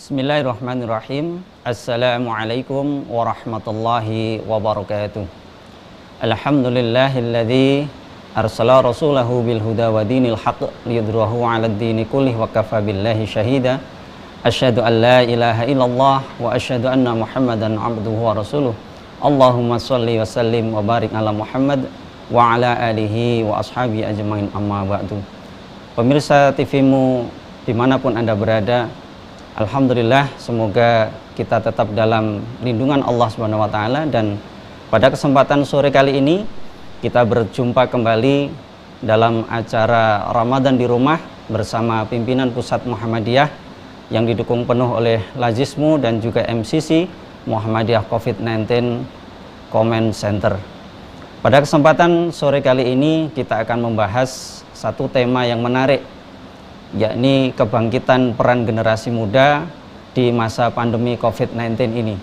Bismillahirrahmanirrahim. Assalamualaikum warahmatullahi wabarakatuh. Alhamdulillahilladzi arsala rasulahu bil huda wa dinil haqq liyudhhirahu 'alad dini kullih wa kafa billahi syahida. Asyhadu an la ilaha illallah wa asyhadu anna Muhammadan 'abduhu wa rasuluh. Allahumma shalli wa sallim wa barik ala Muhammad wa ala alihi wa ashabihi ajmain, amma ba'du. Pemirsa TV-mu dimanapun Anda berada, alhamdulillah, semoga kita tetap dalam lindungan Allah Subhanahu wa taala, dan pada kesempatan sore kali ini kita berjumpa kembali dalam acara Ramadan di Rumah bersama pimpinan Pusat Muhammadiyah yang didukung penuh oleh Lazismu dan juga MCC Muhammadiyah COVID-19 Comment Center. Pada kesempatan sore kali ini kita akan membahas satu tema yang menarik, yakni kebangkitan peran generasi muda di masa pandemi COVID-19 ini.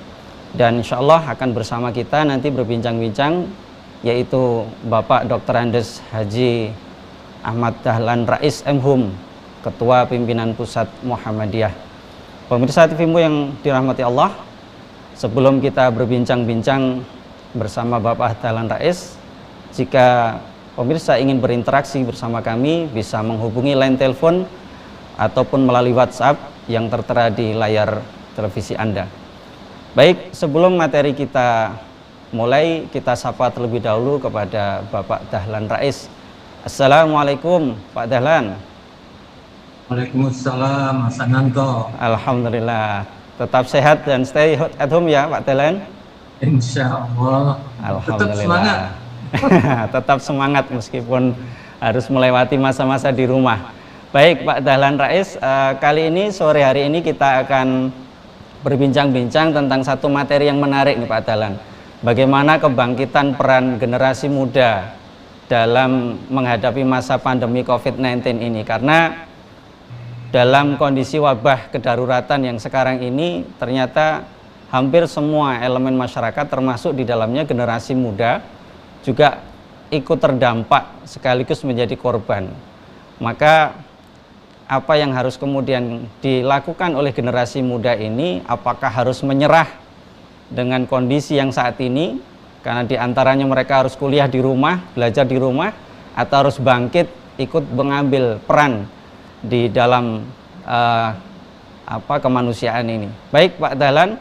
Dan insya Allah akan bersama kita nanti berbincang-bincang, yaitu Bapak Dr. Andes Haji Ahmad Dahlan Rais MHum, Ketua Pimpinan Pusat Muhammadiyah. Pemirsa TV-mu yang dirahmati Allah, sebelum kita berbincang-bincang bersama Bapak Dahlan Rais, jika pemirsa ingin berinteraksi bersama kami, bisa menghubungi line telepon ataupun melalui WhatsApp yang tertera di layar televisi Anda. Baik, sebelum materi kita mulai, kita sapa terlebih dahulu kepada Bapak Dahlan Rais. Assalamualaikum Pak Dahlan. Waalaikumsalam, Mas Ananto. Alhamdulillah, tetap sehat dan stay at home ya Pak Dahlan. Insya Allah. Alhamdulillah. Tetap semangat. Tetap semangat meskipun harus melewati masa-masa di rumah. Baik Pak Dahlan Rais, kali ini sore hari ini kita akan berbincang-bincang tentang satu materi yang menarik nih Pak Dahlan. Bagaimana kebangkitan peran generasi muda dalam menghadapi masa pandemi COVID-19 ini. Karena dalam kondisi wabah kedaruratan yang sekarang ini, ternyata hampir semua elemen masyarakat termasuk di dalamnya generasi muda juga ikut terdampak sekaligus menjadi korban. Maka apa yang harus kemudian dilakukan oleh generasi muda ini? Apakah harus menyerah dengan kondisi yang saat ini, karena diantaranya mereka harus kuliah di rumah, belajar di rumah, atau harus bangkit ikut mengambil peran di dalam kemanusiaan ini? Baik Pak Dahlan,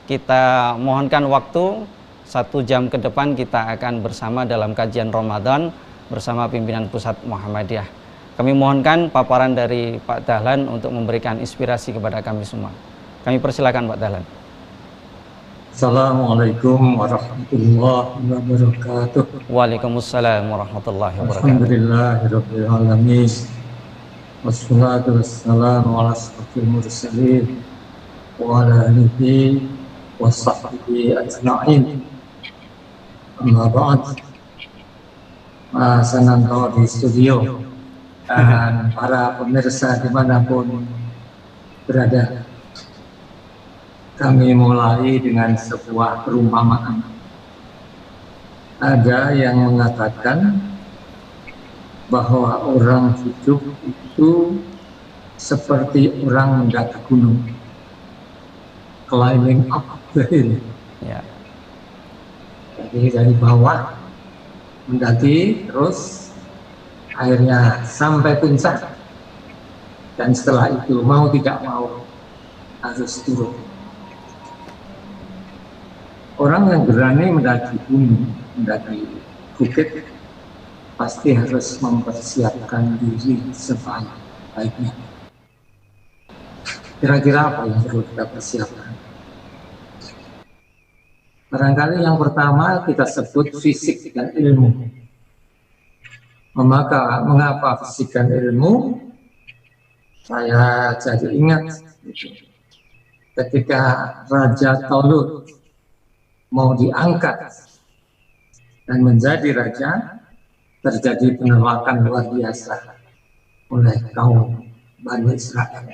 kita mohonkan waktu 1 jam ke depan kita akan bersama dalam kajian Ramadan bersama pimpinan Pusat Muhammadiyah. Kami mohonkan paparan dari Pak Dahlan untuk memberikan inspirasi kepada kami semua. Kami persilakan Pak Dahlan. Assalamualaikum warahmatullahi wabarakatuh. Waalaikumsalam warahmatullahi wabarakatuh. Alhamdulillahirabbil alamin. Wassalatu wassalamu ala asyrofil mursalin wa ala alihi washabbihi ajma'in. Amma ba'd. Mas Ananto di studio dan para pemirsa dimanapun berada, kami mulai dengan sebuah perumpamaan. Ada yang mengatakan bahwa orang hidup itu seperti orang mendaki gunung, climbing up the hill. Ya. Jadi dari bawah mendaki terus akhirnya sampai puncak, dan setelah itu mau tidak mau harus turun. Orang yang berani mendaki gunung, mendaki bukit, pasti harus mempersiapkan diri sebaik-baiknya. Kira-kira apa yang perlu kita persiapkan? Barangkali yang pertama kita sebut fisik dan ilmu. Mengapa fisik dan ilmu? Saya jadi ingat ketika Raja Talut mau diangkat dan menjadi raja, terjadi penolakan luar biasa oleh kaum Bani Israel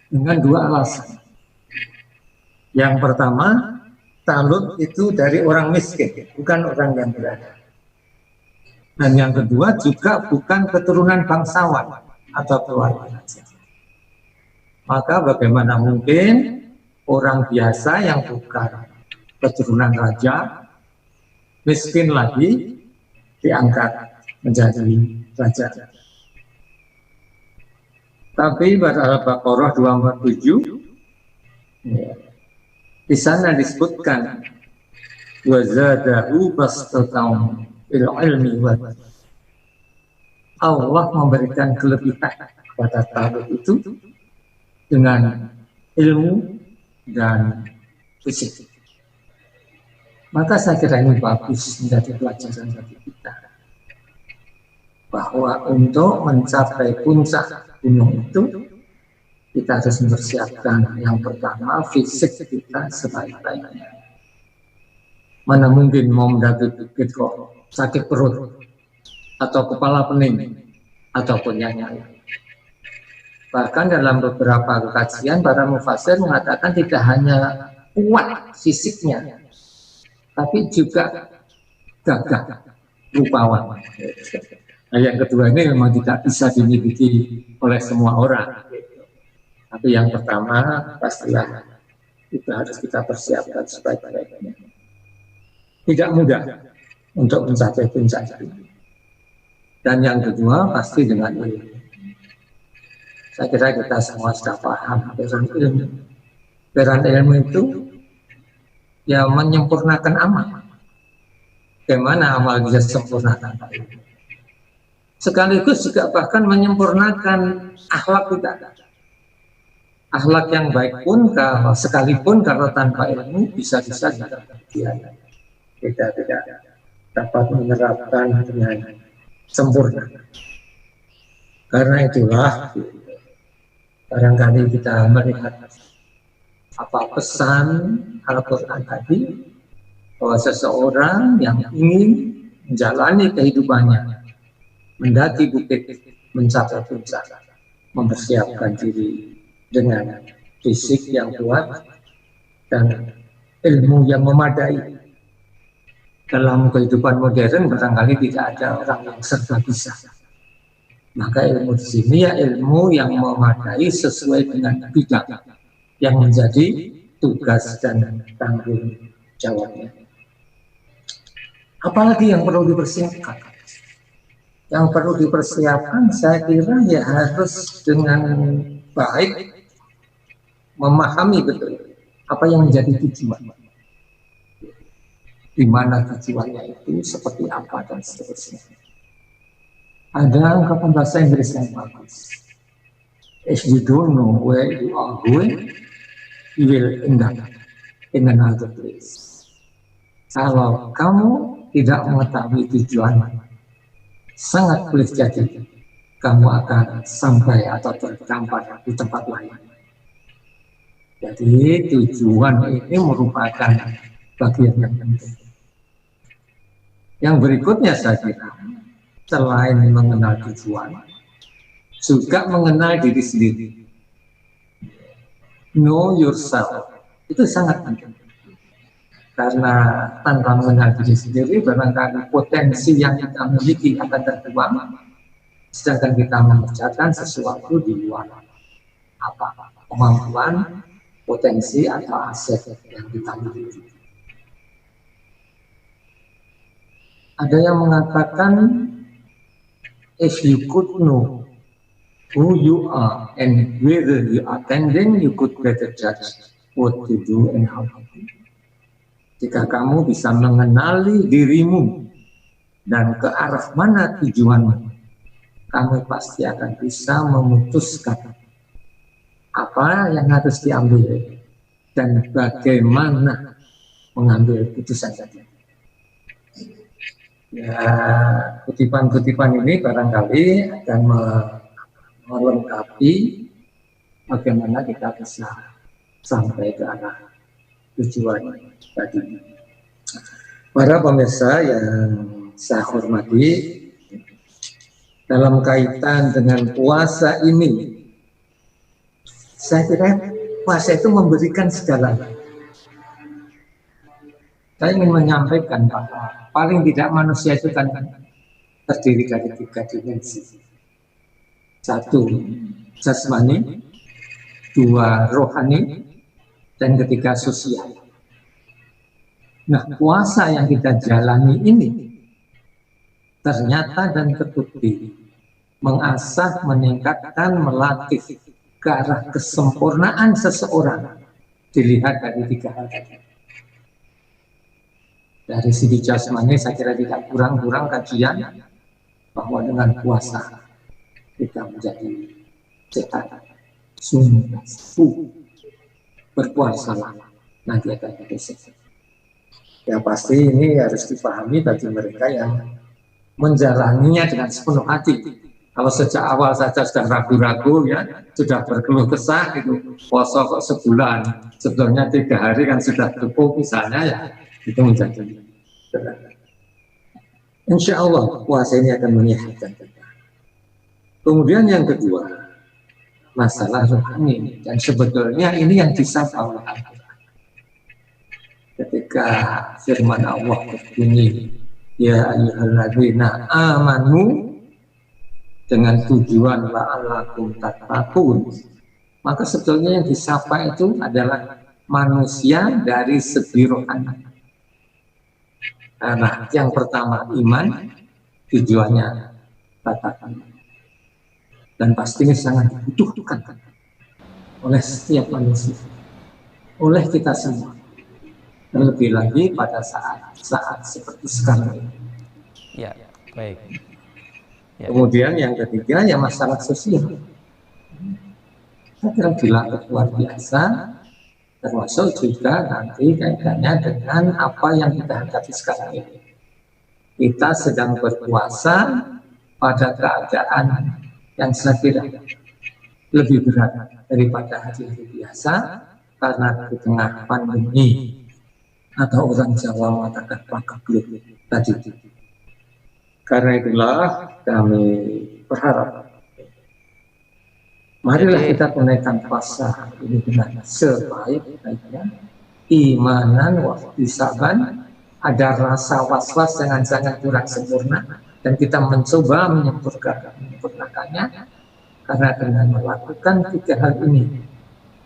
dengan 2 alasan. Yang pertama, Talut itu dari orang miskin, bukan orang yang berada. Dan yang kedua juga bukan keturunan bangsawan atau keluarga raja. Maka bagaimana mungkin orang biasa yang bukan keturunan raja, miskin lagi, diangkat menjadi raja. Tapi pada Al-Baqarah 247, di sana disebutkan wazadahu bastatan fil ilmi wa Allah memberikan kelebihan kepada Talut itu dengan ilmu dan fisik. Maka saya kira ini bagus menjadi pelajaran bagi kita, bahwa untuk mencapai puncak gunung itu kita harus mempersiapkan yang pertama fisik kita sebaik-baiknya. Mana mungkin mau mendaki bukit kok sakit perut atau kepala pening ataupun yang lain. Bahkan dalam beberapa kajian para mufassir mengatakan tidak hanya kuat fisiknya, tapi juga gagah rupawan. Nah, yang kedua ini memang tidak bisa dimiliki oleh semua orang. Tapi yang pertama pastilah itu harus kita persiapkan sebaik-baiknya. Tidak mudah untuk mencapai puncak ini. Dan yang kedua pasti dengan ilmu. Saya kira kita semua sudah paham peran ilmu. Peran ilmu itu ya menyempurnakan amal. Bagaimana amal bisa sempurnakan ilmu? Sekaligus juga bahkan menyempurnakan akhlak kita. Akhlak yang baik pun sekalipun kalau tanpa ilmu bisa-bisa kita tidak dapat menerapkan dengan sempurna. Karena itulah barangkali kita melihat apa pesan Al-Quran tadi, bahwa seseorang yang ingin menjalani kehidupannya, mendaki bukit, mencapai puncak, mempersiapkan diri dengan fisik yang kuat dan ilmu yang memadai. Dalam kehidupan modern barangkali tidak ada orang yang serba bisa. Maka ilmu di sini ya ilmu yang memadai sesuai dengan bidang yang menjadi tugas dan tanggung jawabnya. Apalagi yang perlu dipersiapkan? Yang perlu dipersiapkan saya kira ya harus dengan baik memahami betul apa yang menjadi tujuan, di mana tujuannya itu, seperti apa dan seterusnya. Ada ungkapan bahasa Inggris yang bagus. If you don't know where you are going, you will end up in another place. Kalau kamu tidak mengetahui tujuan, sangat boleh jadi kamu akan sampai atau terdampar di tempat lain. Jadi tujuan ini merupakan bagian yang penting. Yang berikutnya saya kira, selain mengenal tujuan, juga mengenal diri sendiri. Know yourself, itu sangat penting. Karena tanpa mengenal diri sendiri, barangkali potensi yang kita miliki akan terbuang, sedangkan kita mengerjakan sesuatu di luar apa kemampuan, potensi atau aset yang kita miliki. Ada yang mengatakan, if you could know who you are and whether you are attending, you could better judge what to do and how to do. Jika kamu bisa mengenali dirimu dan ke arah mana tujuanmu, kamu pasti akan bisa memutuskan apa yang harus diambil dan bagaimana mengambil putusan tadi. Ya, kutipan-kutipan ini barangkali akan melengkapi bagaimana kita bisa sampai ke arah tujuan tadi. Para pemirsa yang saya hormati, dalam kaitan dengan puasa ini, saya kira puasa itu memberikan segalanya. Saya ingin menyampaikan bahwa paling tidak manusia itu kan terdiri dari 3 dimensi. 1, jasmani, dua rohani, dan ketiga sosial. Nah, puasa yang kita jalani ini ternyata dan terbukti mengasah, meningkatkan, melatih ke arah kesempurnaan seseorang dilihat dari tiga hal tadi. Dari segi jasmani saya kira tidak kurang-kurang kajian bahwa dengan puasa kita menjadi sehat, sungguh berpuasalah nanti akan jadi sehat. Ya pasti ini harus dipahami bagi mereka yang menjalaninya dengan sepenuh hati. Kalau sejak awal saja sudah ragu-ragu, ya sudah berkeluh kesah, itu puasa kok sebulan, sebelumnya 3 hari kan sudah cukup misalnya, ya itu menjadi berat. Insya Allah puasa ini akan menyehatkan kita. Kemudian yang kedua, masalah rohani, dan sebetulnya ini yang disapa oleh Al-Quran. Ketika firman Allah berbunyi, ya ayyuhalladzina amanu, dengan tujuan la'allakum tattaqun, maka sebetulnya yang disapa itu adalah manusia dari segi rohani. Karena yang pertama iman, tujuannya tattaqun, dan pasti ini sangat dibutuhkan oleh setiap manusia, oleh kita semua. Terlebih lagi pada saat seperti sekarang ini. Ya, baik. Ya. Kemudian yang ketiga ya masalah sosial. Saya kira dilatih luar biasa, termasuk juga nanti kaitannya dengan apa yang kita hadapi sekarang ini. Kita sedang berpuasa pada keadaan yang saya kira lebih berat daripada hari-hari biasa karena di tengah pandemi, atau orang Jawa mengatakan pakabluk tadi. Karena itulah kami berharap, marilah kita tunaikan puasa ini dengan sebaik-baiknya, imanan wa ihtisaban, ada rasa was-was jangan kurang sempurna, dan kita mencoba menyempurnakannya, karena dengan melakukan 3 hal ini,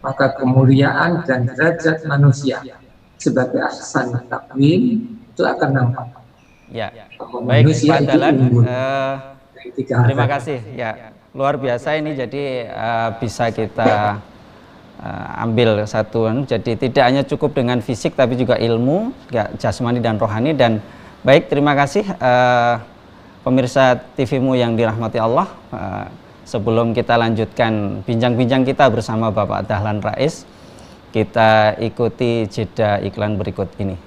maka kemuliaan dan derajat manusia sebagai ahsan takwim itu akan nampak. Ya, baik Pak Dahlan, terima kasih. Ya, luar biasa ini, jadi bisa kita ambil satu, jadi tidak hanya cukup dengan fisik tapi juga ilmu, ya, jasmani dan rohani. Dan baik, terima kasih pemirsa TV-mu yang dirahmati Allah. Sebelum kita lanjutkan bincang-bincang kita bersama Bapak Dahlan Rais, kita ikuti jeda iklan berikut ini.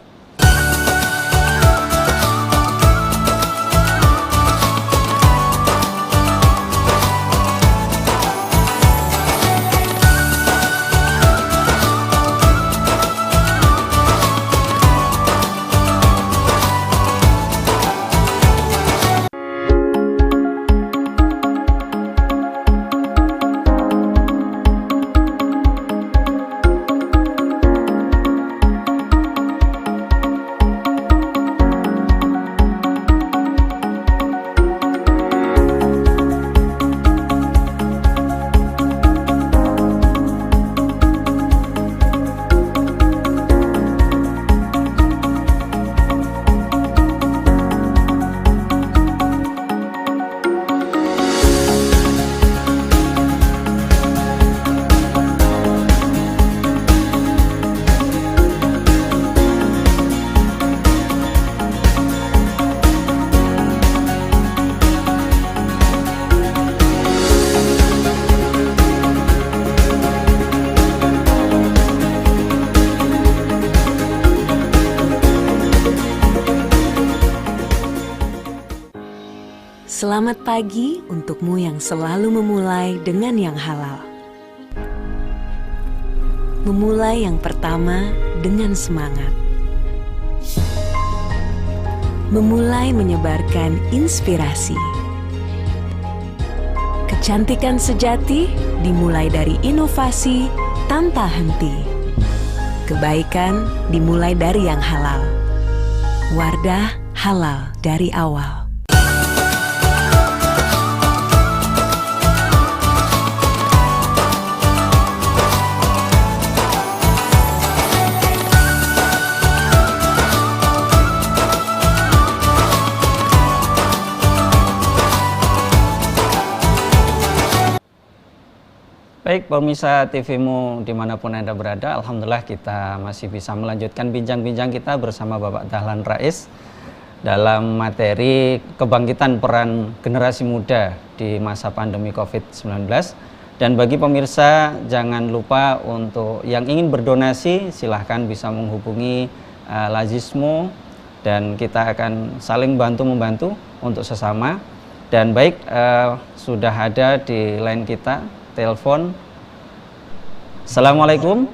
Selamat pagi untukmu yang selalu memulai dengan yang halal. Memulai yang pertama dengan semangat. Memulai menyebarkan inspirasi. Kecantikan sejati dimulai dari inovasi tanpa henti. Kebaikan dimulai dari yang halal. Wardah halal dari awal. Baik pemirsa TVmu dimanapun Anda berada, Alhamdulillah kita masih bisa melanjutkan bincang-bincang kita bersama Bapak Dahlan Rais dalam materi kebangkitan peran generasi muda di masa pandemi COVID-19. Dan bagi pemirsa, jangan lupa untuk yang ingin berdonasi silahkan bisa menghubungi Lazismo, dan kita akan saling bantu-membantu untuk sesama. Dan baik, sudah ada di line kita telepon. Assalamualaikum.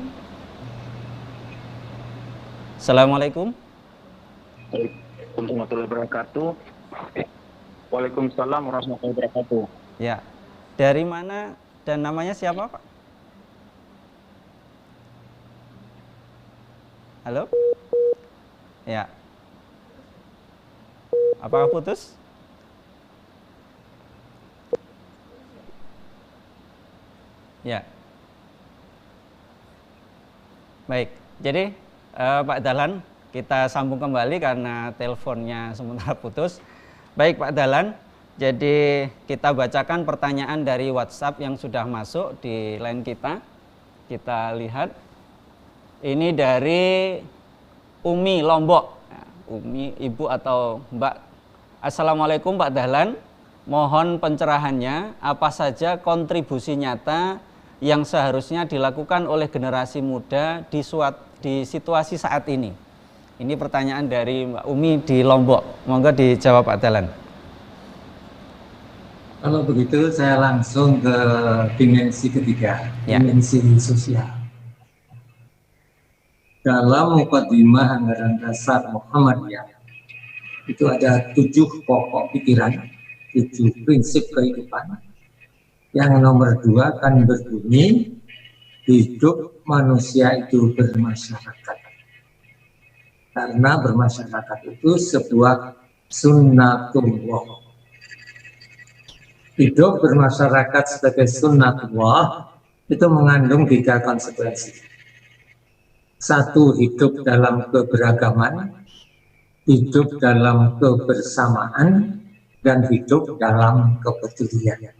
Assalamualaikum. Warahmatullahi wabarakatuh. Waalaikumsalam warahmatullahi wabarakatuh. Ya, dari mana dan namanya siapa, Pak? Halo? Ya. Apakah putus? Ya. Baik, jadi Pak Dahlan, kita sambung kembali karena teleponnya sementara putus. Baik Pak Dahlan, jadi kita bacakan pertanyaan dari WhatsApp yang sudah masuk di line kita. Kita lihat, ini dari Umi Lombok. Umi, Ibu atau Mbak. Assalamualaikum Pak Dahlan, mohon pencerahannya apa saja kontribusi nyata yang seharusnya dilakukan oleh generasi muda di situasi saat ini. Ini pertanyaan dari Mbak Umi di Lombok. Monggo dijawab Pak Dahlan. Kalau begitu saya langsung ke dimensi ketiga, dimensi sosial. Dalam Muqaddimah Anggaran Dasar Muhammadiyah itu ada 7 pokok pikiran, 7 prinsip kehidupan. Yang nomor 2 kan berbunyi, hidup manusia itu bermasyarakat. Karena bermasyarakat itu sebuah sunnatullah. Hidup bermasyarakat sebagai sunnatullah itu mengandung 3 konsekuensi. 1, hidup dalam keberagaman, hidup dalam kebersamaan, dan hidup dalam kepedulian.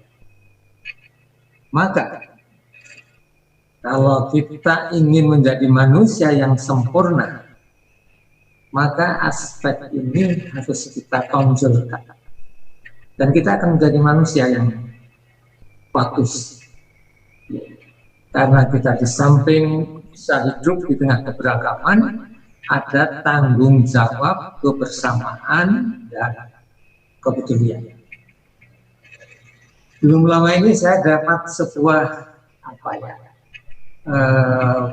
Maka kalau kita ingin menjadi manusia yang sempurna, maka aspek ini harus kita tonjolkan. Dan kita akan menjadi manusia yang bagus. Karena kita di samping bisa hidup di tengah keberagaman, ada tanggung jawab, kebersamaan, dan kepedulian. Belum lama ini saya dapat sebuah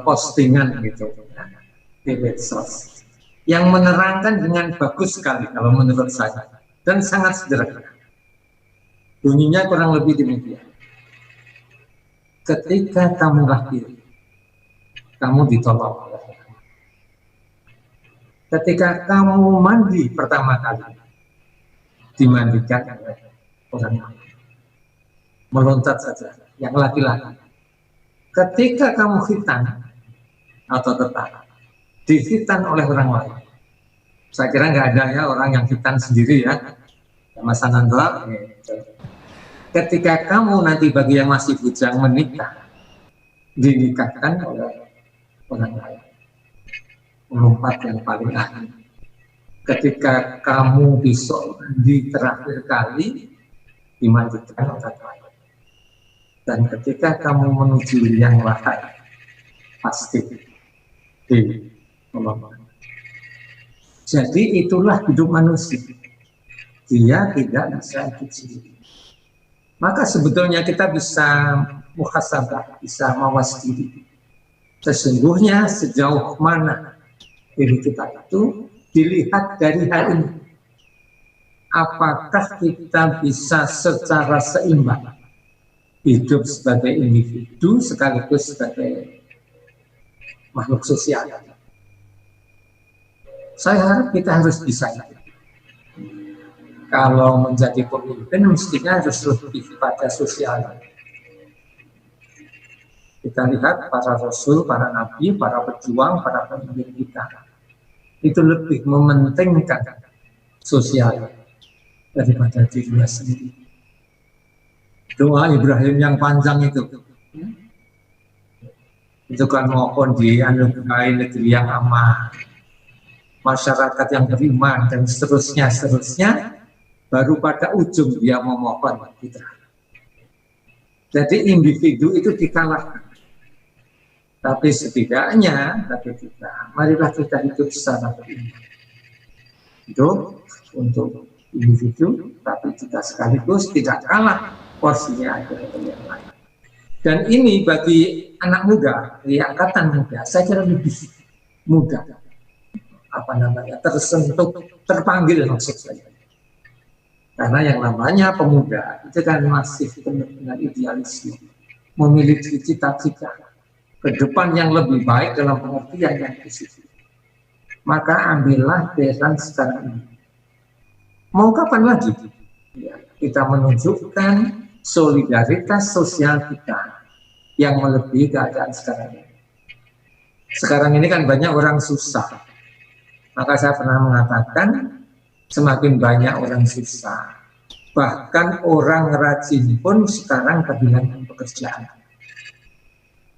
postingan gitu di medsos yang menerangkan dengan bagus sekali kalau menurut saya, dan sangat sederhana. Bunyinya kurang lebih demikian. Ketika kamu lahir, kamu ditolong oleh orang. Ketika kamu mandi pertama kali, dimandikan oleh orang lain. Meloncat saja, yang laki-laki. Ketika kamu khitan atau tetap, dikhitan oleh orang lain. Saya kira nggak ada ya orang yang khitan sendiri ya, Mas Anandra. Ketika kamu nanti bagi yang masih bujang menikah, dinikahkan oleh orang lain. Melompat yang paling akhir. Ketika kamu besok di terakhir kali, dimandikan oleh orang lain. Dan ketika kamu menuju yang lain, pasti dinolong. Jadi itulah hidup manusia. Dia tidak bisa hidup sendiri. Maka sebetulnya kita bisa muhasabah, bisa mawas diri. Sesungguhnya sejauh mana diri kita itu dilihat dari hal ini. Apakah kita bisa secara seimbang hidup sebagai individu sekaligus sebagai makhluk sosial? Saya harap kita harus bisa. Kalau menjadi pemimpin mestinya harus lebih pada sosial. Kita lihat para rasul, para nabi, para pejuang, para pemimpin kita itu lebih mementingkan sosial daripada dirinya sendiri. Doa Ibrahim yang panjang itu, itu kan mohon dianugerahi negeri yang aman, masyarakat yang beriman dan seterusnya, baru pada ujung dia memohon kita. Jadi individu itu dikalahkan. Tapi setidaknya bagi kita, marilah kita hidup secara beriman. Itu untuk individu, tapi juga sekaligus tidak kalah porsinya dengan yang lain. Dan ini bagi anak muda, di angkatan muda, saya kira lebih mudah, tersentuh, terpanggil maksud saya. Karena yang namanya pemuda itu kan masih penuh dengan idealisme, memiliki cita-cita ke depan yang lebih baik dalam pengertian yang positif. Maka ambillah peran sekarang ini. Mau kapan lagi? Ya, kita menunjukkan solidaritas sosial kita yang melebihi keadaan sekarang ini. Sekarang ini kan banyak orang susah. Maka saya pernah mengatakan, semakin banyak orang susah, bahkan orang rajin pun sekarang kehilangan pekerjaan.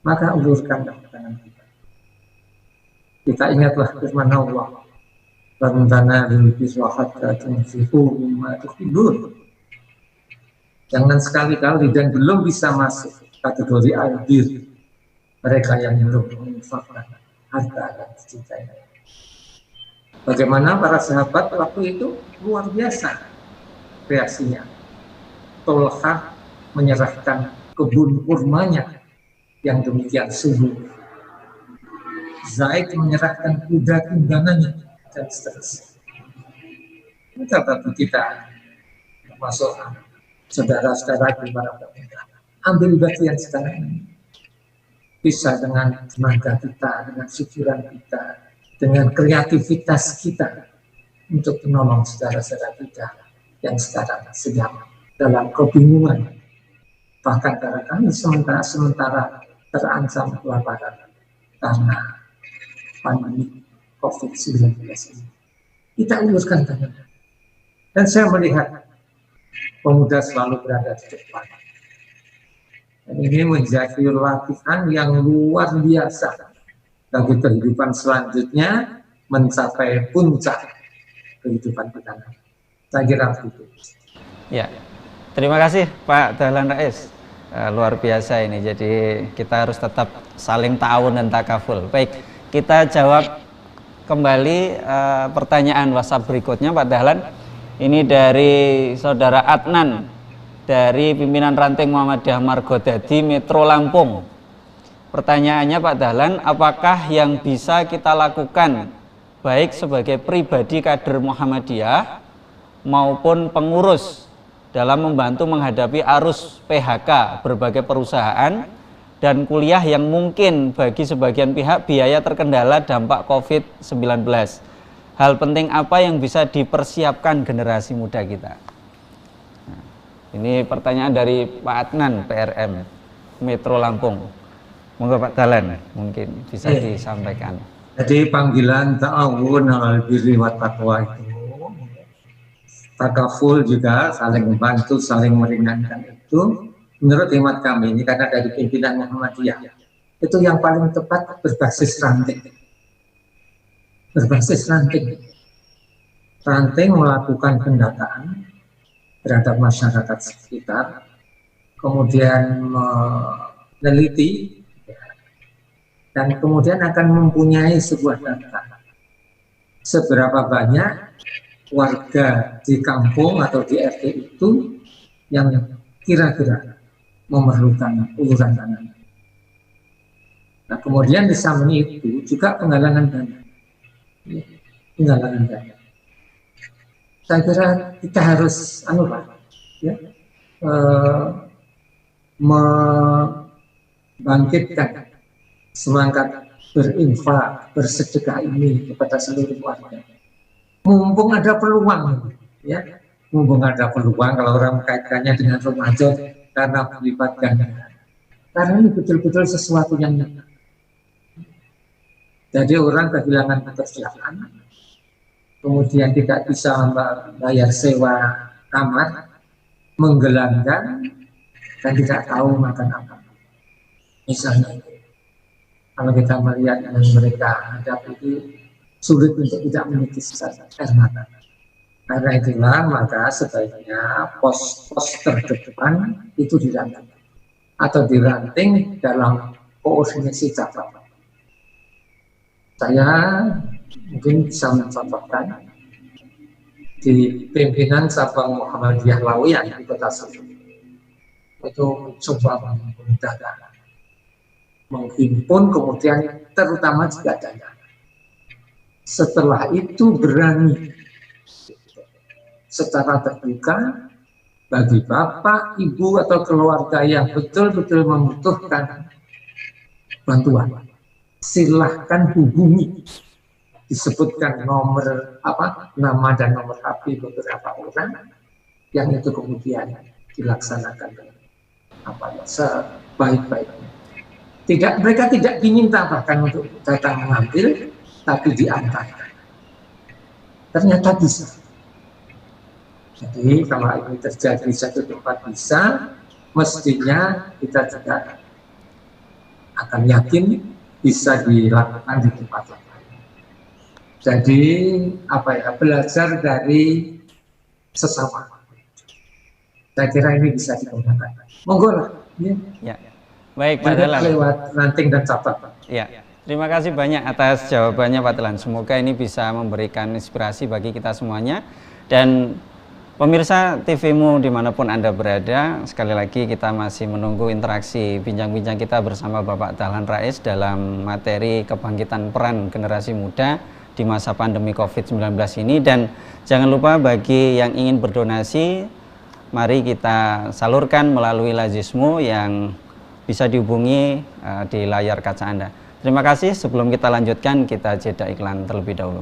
Maka ulurkanlah tangan kita. Kita ingatlah firman Allah, "Bantana biliswahat tunfiqu mimma tuhibbun." Jangan sekali-kali dan belum bisa masuk kategori albir mereka yang belum menginfakkan harta dan cintanya. Bagaimana para sahabat waktu itu luar biasa reaksinya. Tolha menyerahkan kebun kurmanya yang demikian subur. Zaid menyerahkan kuda tunggangannya dan seterusnya. Kita bagi kita termasuk saudara-saudara di para pemuda, ambil bagian sekarang ini. Bisa dengan tenaga kita, dengan syukuran kita, dengan kreativitas kita untuk menolong saudara-saudara kita yang sekarang sedang dalam kebingungan, bahkan barangkali sementara terancam kelaparan karena pandemi COVID-19 ini. Kita ulurkan tangan. Dan saya melihat pemuda selalu berada di depan. Dan ini menjadi latihan yang luar biasa bagi kehidupan selanjutnya mencapai puncak kehidupan kita. Saya kira begitu. Ya, terima kasih Pak Dahlan Rais. Luar biasa ini. Jadi kita harus tetap saling ta'awun dan takaful. Baik, kita jawab kembali pertanyaan WhatsApp berikutnya Pak Dahlan. Ini dari saudara Adnan dari pimpinan ranting Muhammadiyah Margodadi Metro Lampung. Pertanyaannya Pak Dahlan, apakah yang bisa kita lakukan baik sebagai pribadi kader Muhammadiyah maupun pengurus dalam membantu menghadapi arus PHK berbagai perusahaan dan kuliah yang mungkin bagi sebagian pihak biaya terkendala dampak COVID-19? Hal penting apa yang bisa dipersiapkan generasi muda kita? Nah, ini pertanyaan dari Pak Adnan PRM Metro Lampung. Monggo Pak Dahlan mungkin bisa disampaikan. Jadi panggilan ta'awun alal birri wat taqwa itu, takaful juga saling membantu, saling meringankan itu, menurut hemat kami ini karena dari pimpinan Muhammadiyah itu yang paling tepat berbasis ranting. Berbasis ranting. Ranting melakukan pendataan terhadap masyarakat sekitar, kemudian meneliti, dan kemudian akan mempunyai sebuah data. Seberapa banyak warga di kampung atau di RT itu yang kira-kira memerlukan uluran tangan. Nah, kemudian di samping itu juga penggalangan dana. Penggalangan dana. Saya kira kita harus membangkitkan semangat berinfak, bersedekah ini kepada seluruh warga. Mumpung ada peluang, ya, mumpung ada peluang kalau orang mengkaitkannya dengan Ramadan karena melibatkan, karena ini betul-betul sesuatu yang nyata. Jadi orang kehilangan pekerjaan, kemudian tidak bisa membayar sewa kamar, menggelandang dan tidak tahu makan apa. Misalnya itu. Kalau kita melihat yang mereka hadapi itu sulit untuk tidak menitiskan air mata. Karena itulah maka sebaiknya pos-pos terdepan itu diranting atau diranting dalam koordinasi cabang. Saya mungkin bisa mencontohkan di pimpinan cabang Muhammadiyah Lawiyan di Kota Solo itu coba menghimpun kemudian terutama juga dana. Setelah itu berani secara terbuka bagi bapak, ibu atau keluarga yang betul-betul membutuhkan bantuan, silahkan hubungi. Disebutkan nomor nama dan nomor HP beberapa orang yang itu kemudian dilaksanakan sebaik-baiknya. Mereka tidak diminta bahkan untuk datang mengambil, tapi diantarkan. Ternyata bisa. Jadi kalau ini terjadi di satu tempat bisa, mestinya kita juga akan yakin bisa dilakukan di tempat lain. Jadi belajar dari sesama. Saya kira ini bisa dikembangkan. Monggo lah. Ya. Baik Pak Dahlan. Lewat ranting dan catat. Ya. Terima kasih banyak atas jawabannya Pak Dahlan. Semoga ini bisa memberikan inspirasi bagi kita semuanya. Dan pemirsa TV-mu dimanapun Anda berada, sekali lagi kita masih menunggu interaksi bincang-bincang kita bersama Bapak Dahlan Rais dalam materi kebangkitan peran generasi muda di masa pandemi COVID-19 ini. Dan jangan lupa bagi yang ingin berdonasi, mari kita salurkan melalui Lazismu yang bisa dihubungi di layar kaca Anda. Terima kasih. Sebelum kita lanjutkan, kita jeda iklan terlebih dahulu.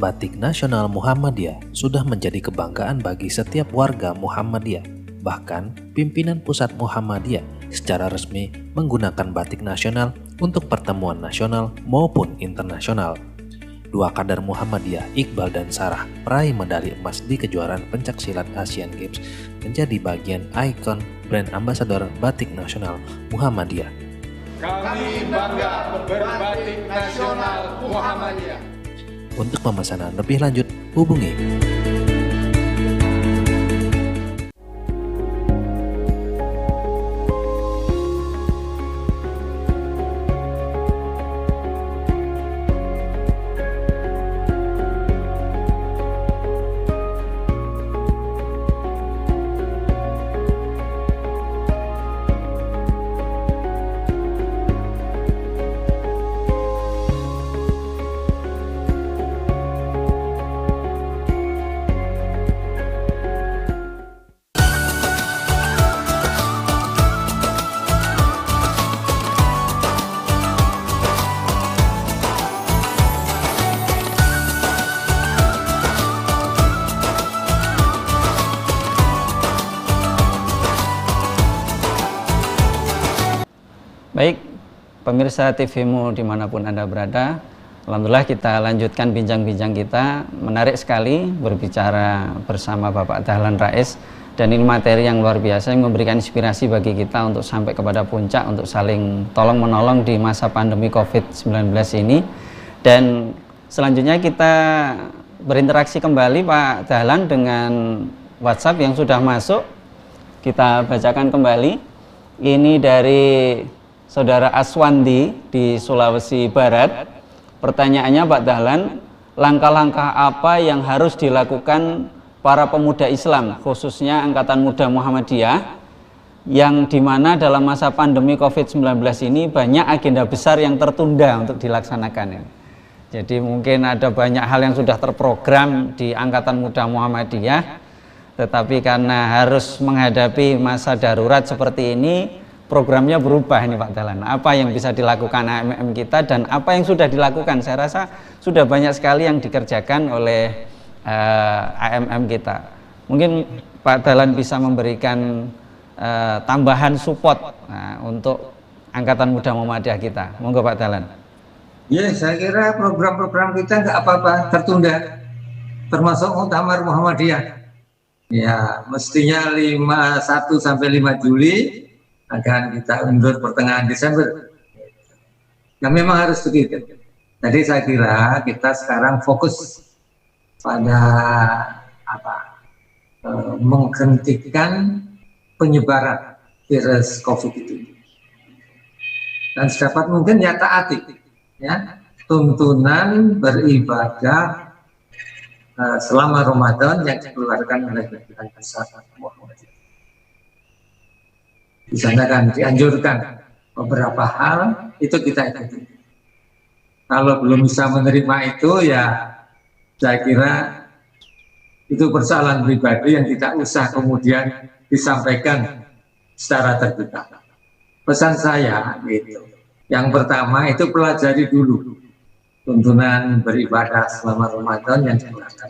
Batik nasional Muhammadiyah sudah menjadi kebanggaan bagi setiap warga Muhammadiyah. Bahkan, pimpinan pusat Muhammadiyah secara resmi menggunakan batik nasional untuk pertemuan nasional maupun internasional. Dua kader Muhammadiyah, Iqbal dan Sarah, peraih medali emas di kejuaraan pencaksilat Asian Games, menjadi bagian ikon brand ambasador batik nasional Muhammadiyah. Kami bangga berbatik nasional Muhammadiyah. Untuk pemesanan lebih lanjut, hubungi Baik, pemirsa TV-mu dimanapun Anda berada, alhamdulillah kita lanjutkan bincang-bincang kita. Menarik sekali berbicara bersama Bapak Dahlan Rais, dan ini materi yang luar biasa yang memberikan inspirasi bagi kita untuk sampai kepada puncak, untuk saling tolong-menolong di masa pandemi COVID-19 ini. Dan selanjutnya kita berinteraksi kembali Pak Dahlan dengan WhatsApp yang sudah masuk. Kita bacakan kembali. Ini dari Saudara Aswandi di Sulawesi Barat. Pertanyaannya Pak Dahlan, langkah-langkah apa yang harus dilakukan para pemuda Islam, khususnya Angkatan Muda Muhammadiyah, yang dimana dalam masa pandemi COVID-19 ini banyak agenda besar yang tertunda untuk dilaksanakan. Jadi mungkin ada banyak hal yang sudah terprogram di Angkatan Muda Muhammadiyah, tetapi karena harus menghadapi masa darurat seperti ini, programnya berubah ini Pak Dahlan. Apa yang bisa dilakukan AMM kita dan apa yang sudah dilakukan? Saya rasa sudah banyak sekali yang dikerjakan oleh AMM kita. Mungkin Pak Dahlan bisa memberikan tambahan support untuk Angkatan Muda Muhammadiyah kita. Monggo Pak Dahlan. Ya, saya kira program-program kita nggak apa-apa tertunda, termasuk Muktamar Muhammadiyah. Ya, mestinya 1 sampai 5 Juli akan kita undur pertengahan Desember. Ya, memang harus begitu. Jadi saya kira kita sekarang fokus pada menghentikan penyebaran virus COVID itu. Dan sedapat mungkin ya taati ya tuntunan beribadah selama Ramadan yang dikeluarkan oleh Pimpinan Pusat Muhammadiyah. Di sana kan dianjurkan beberapa hal itu kita ikuti. Kalau belum bisa menerima itu ya saya kira itu persoalan pribadi yang tidak usah kemudian disampaikan secara terbuka. Pesan saya gitu. Yang pertama itu pelajari dulu tuntunan beribadah selama Ramadan yang dikeluarkan.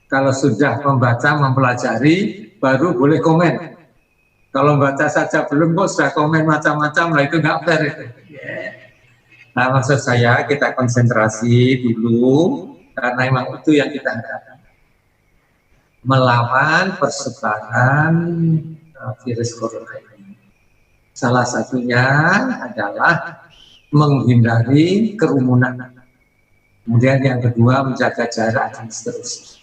Kalau sudah membaca, mempelajari, baru boleh komen. Kalau membaca saja belum, kok sudah komen macam-macam, lah itu nggak fair itu. Nah, maksud saya kita konsentrasi dulu, karena memang itu yang kita harapkan. Melawan persebaran virus corona ini. Salah satunya adalah menghindari kerumunan. Kemudian yang kedua menjaga jarak dan seterusnya.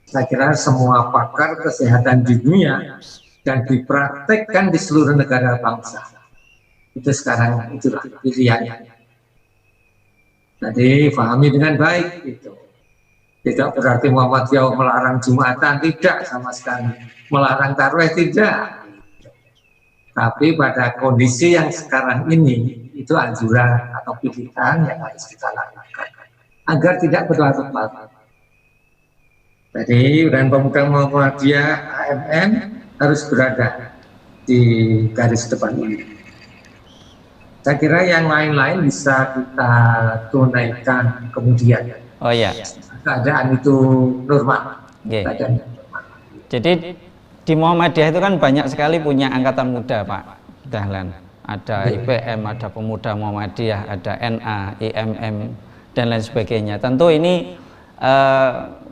Saya kira semua pakar kesehatan di dunia dan dipraktekkan di seluruh negara bangsa. Itu sekarang itulah pilihannya. Jadi pahami dengan baik itu. Tidak berarti Muhammadiyah melarang Jumatan, tidak sama sekali. Melarang tarawih tidak. Tapi pada kondisi yang sekarang ini itu anjuran atau pilihan yang harus kita lakukan agar tidak berlarut-larut. Jadi dan pemuda Muhammadiyah AMM harus berada di garis depan ini. Saya kira yang lain-lain bisa kita tunaikan kemudian. Oh ya. Keadaan itu normal. Okay. Keadaan normal. Jadi di Muhammadiyah itu kan banyak sekali punya angkatan muda Pak Dahlan. Ada IPM, ada Pemuda Muhammadiyah, ada NA, IMM, dan lain sebagainya. Tentu ini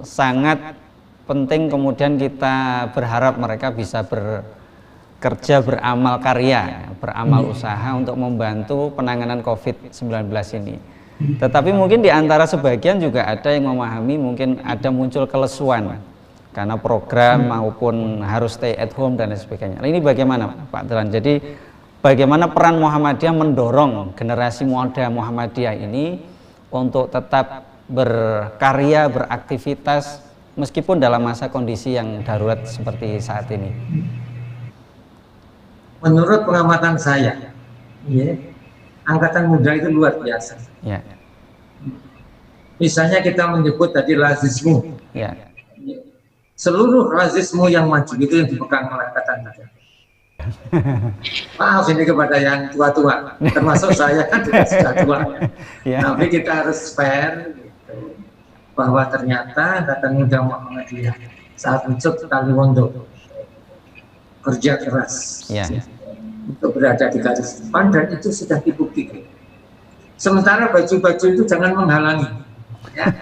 sangat penting kemudian kita berharap mereka bisa bekerja, beramal karya, beramal usaha untuk membantu penanganan COVID-19 ini. Tetapi mungkin di antara sebagian juga ada yang memahami mungkin ada muncul kelesuan karena program maupun harus stay at home dan lain sebagainya. Nah, ini bagaimana Pak Dahlan? Jadi bagaimana peran Muhammadiyah mendorong generasi muda Muhammadiyah ini untuk tetap berkarya, beraktivitas meskipun dalam masa kondisi yang darurat seperti saat ini? Menurut pengamatan saya, ya, angkatan muda itu luar biasa. Ya. Misalnya kita menyebut tadi lazismu. Ya. Seluruh lazismu yang maju itu yang dipegang oleh angkatan muda. Maaf ini kepada yang tua-tua, termasuk saya kan juga sudah tua. Ya. Tapi kita harus fair gitu, bahwa ternyata angkatan muda Muhammadiyah saat Ucup Kaliwondo kerja keras untuk berada di garis depan dan itu sudah dibuktikan. Sementara baju-baju itu jangan menghalangi. Ya.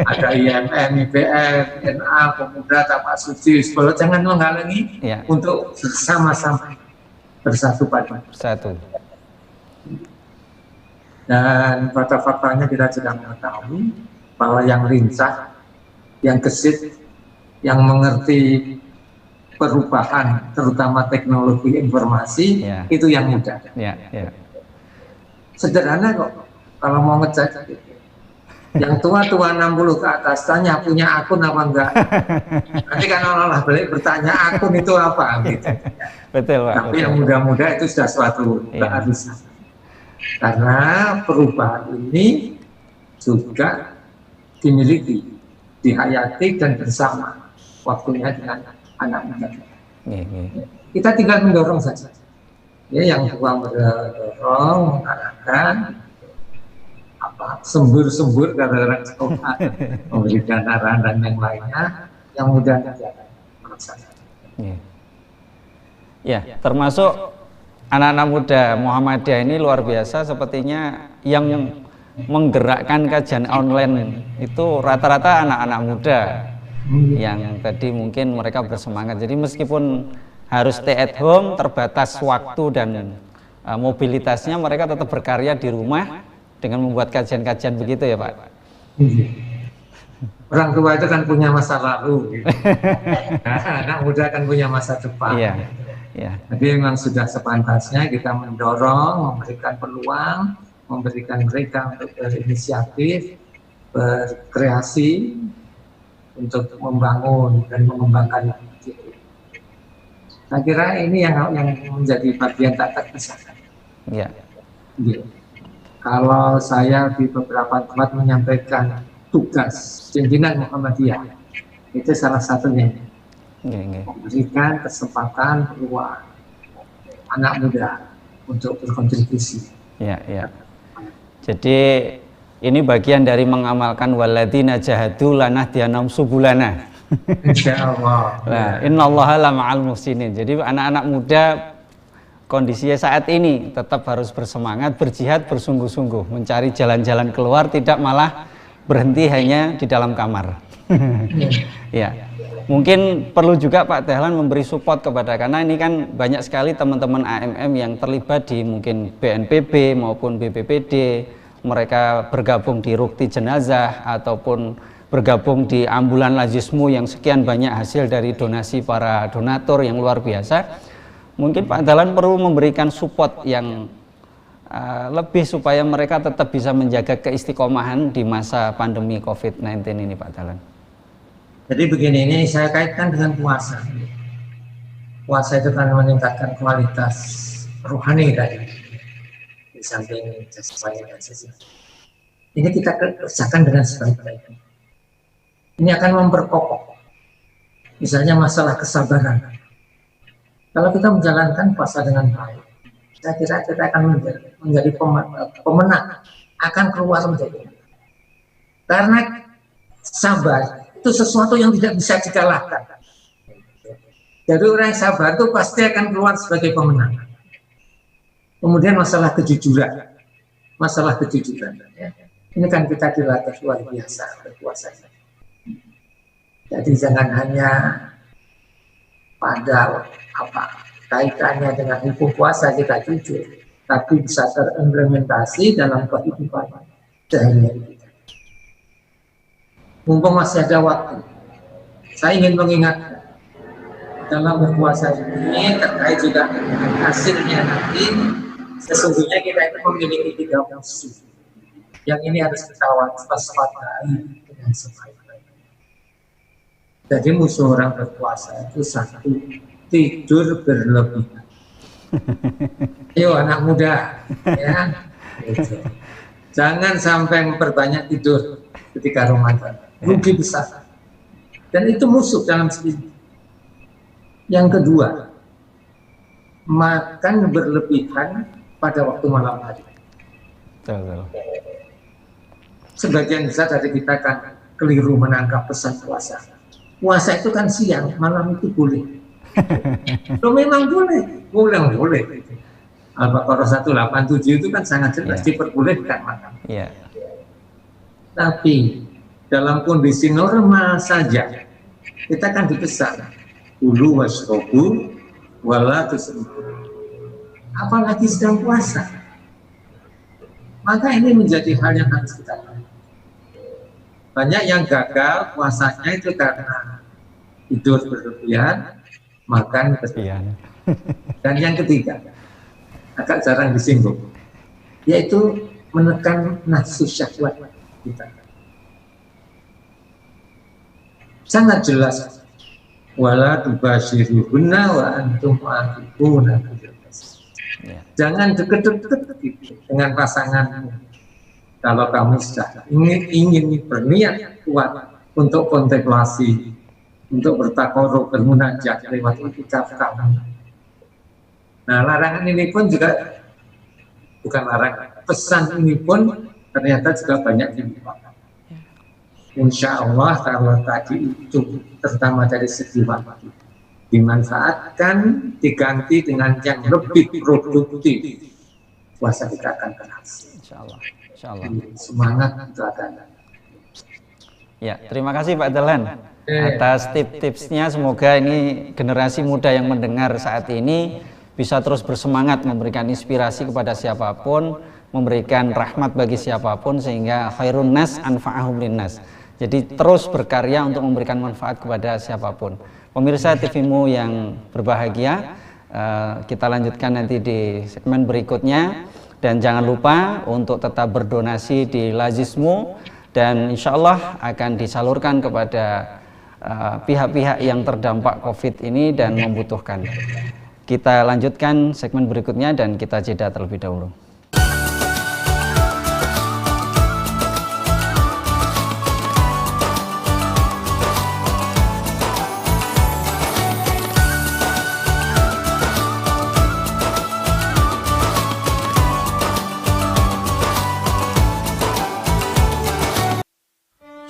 Ada IMM, IPM, NA, Pemuda, Tapak Suci, sekolah jangan menghalangi untuk bersama-sama bersatu padu. Bersatu. Dan fakta-faktanya kita sudah mengetahui bahwa yang lincah, yang gesit, yang mengerti perubahan, terutama teknologi informasi, itu yang muda. Sederhana kok, kalau mau ngecek. Yang tua-tua 60 ke atas tanya punya akun apa enggak. Nanti kan orang balik bertanya akun itu apa gitu. Betul Pak. Tapi yang muda-muda itu sudah suatu keharusan. Karena perubahan ini juga dimiliki, dihayati dan bersama waktunya dengan anak muda. Kita tinggal mendorong saja. Ya, yang tua mendorong, mengarahkan, sembur-sembur kadang-kadang sekolah, memberikan arahan dan yang lainnya, yang mudah melaksanakan. Ya, termasuk anak-anak muda Muhammadiyah ini luar biasa, sepertinya yang menggerakkan kajian online itu rata-rata anak-anak muda yang tadi mungkin mereka bersemangat. Jadi meskipun harus stay at home, terbatas waktu dan mobilitasnya, mereka tetap berkarya di rumah dengan membuat kajian-kajian begitu ya Pak. Orang tua itu kan punya masa lalu, gitu. Anak muda kan punya masa depan. Iya. Ya. Jadi memang sudah sepantasnya kita mendorong, memberikan peluang, memberikan mereka untuk berinisiatif, berkreasi, untuk membangun dan mengembangkan itu. Saya kira ini yang menjadi bagian tak terpisahkan. Ya. Ya. Kalau saya di beberapa tempat menyampaikan tugas pimpinan Muhammadiyah, itu salah satunya. Memberikan kesempatan peluang anak muda untuk berkontribusi. Ya, ya. Jadi ini bagian dari mengamalkan waladina jahadu lana dianam subulana. Insyaallah. Nah, innallaha la ma'al muhsinin. Jadi anak-anak muda kondisinya saat ini tetap harus bersemangat, berjihad, bersungguh-sungguh, mencari jalan-jalan keluar, tidak malah berhenti hanya di dalam kamar. Ya. Mungkin perlu juga Pak Dahlan memberi support kepada, karena ini kan banyak sekali teman-teman AMM yang terlibat di mungkin BNPB maupun BPPD, mereka bergabung di Rukti Jenazah ataupun bergabung di Ambulan Lazismu yang sekian banyak hasil dari donasi para donatur yang luar biasa. Mungkin Pak Dahlan perlu memberikan support yang lebih supaya mereka tetap bisa menjaga keistiqomahan di masa pandemi COVID-19 ini Pak Dahlan. Jadi begini, ini saya kaitkan dengan puasa. Puasa itu kan meningkatkan kualitas rohani tadi, di samping jasmani dan jasmani. Ini kita kerjakan dengan sebaik-baiknya. Ini akan memperkokoh. Misalnya masalah kesabaran. Kalau kita menjalankan puasa dengan baik, saya kira kita akan menjadi pemenang, akan keluar menjadi. Karena sabar itu sesuatu yang tidak bisa dikalahkan. Jadi orang yang sabar itu pasti akan keluar sebagai pemenang. Kemudian masalah kejujuran, ya. Ini kan kita dilatih luar biasa berpuasa. Jadi jangan hanya pada kaitannya dengan hukum puasa kita jujur, tapi bisa terimplementasi dalam kehidupan sehari-hari kita. Mumpung masih ada waktu, saya ingin mengingatkan dalam berpuasa ini terkait juga hasilnya nanti. Sesungguhnya kita itu memiliki 3 musuh. Yang ini harus kita waspadai dengan sebaik-baiknya. Jadi musuh orang berpuasa itu 1, tidur berlebihan. Ayo anak muda, ya. Gitu. Jangan sampai memperbanyak tidur ketika Ramadan. Rugi besar. Dan itu musuh dalam sendiri. Yang kedua, makan berlebihan pada waktu malam hari. Sebagian besar dari kita kan keliru menangkap pesan puasa. Puasa itu kan siang, malam itu boleh. Loh memang boleh. Al-Baqarah 187 itu kan sangat jelas diperbolehkan makan. Tapi dalam kondisi normal saja kita kan dipesan kulu washrobu wala tusrifu. Apalagi sedang puasa. Maka ini menjadi hal yang harus kita lakukan. Banyak yang gagal puasanya itu karena tidur berlebihan, makan berlebihan. Dan yang ketiga, agak jarang disinggung, yaitu menekan nafsu syahwat kita. Sangat jelas, wala tubasyiruhunna wa antum aqifuna. Jangan deket-deket dengan pasanganmu. Kalau kamu sudah ingin berniat kuat untuk kontemplasi, untuk bertakarub, bermunajat lewat i'tikaf kamu. Nah, larangan ini pun juga bukan larangan, pesan ini pun ternyata juga banyak dilupakan. Insya Allah kalau tadi itu terutama dari segi waktu, dimanfaatkan, diganti dengan yang lebih produktif, puasa kita akan berhasil. Insya Allah. Insya Allah. Semangat itu akan. Ya, terima kasih Pak Dahlan atas tips-tipsnya. Semoga ini generasi muda yang mendengar saat ini bisa terus bersemangat memberikan inspirasi kepada siapapun, memberikan rahmat bagi siapapun, sehingga khairun nas anfa'ahum linnas. Jadi terus berkarya untuk memberikan manfaat kepada siapapun. Pemirsa TV-mu yang berbahagia, kita lanjutkan nanti di segmen berikutnya, dan jangan lupa untuk tetap berdonasi di Lazismu, dan insya Allah akan disalurkan kepada pihak-pihak yang terdampak COVID ini dan membutuhkan. Kita lanjutkan segmen berikutnya dan kita jeda terlebih dahulu.